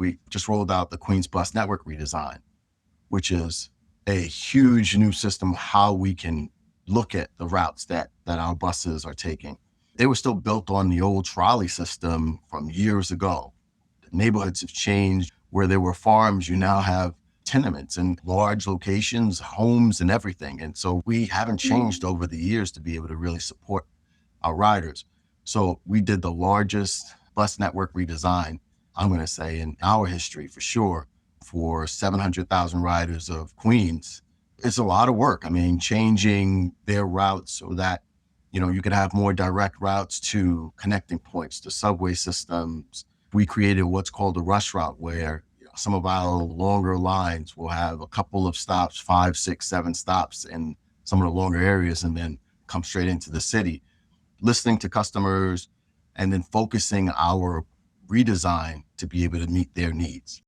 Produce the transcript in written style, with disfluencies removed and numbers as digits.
We just rolled out the Queens Bus Network Redesign, which is a huge new system, how we can look at the routes that our buses are taking. They were still built on the old trolley system from years ago. The neighborhoods have changed. Where there were farms, you now have tenements and large locations, homes and everything. And so we haven't changed over the years to be able to really support our riders. So we did the largest bus network redesign, I'm going to say, in our history for sure, for 700,000 riders of Queens. It's a lot of work. I mean, changing their routes so that, you could have more direct routes to connecting points, to subway systems. We created what's called a rush route, where some of our longer lines will have a couple of stops, 5, 6, 7 stops in some of the longer areas, and then come straight into the city. Listening to customers and then focusing our redesign to be able to meet their needs.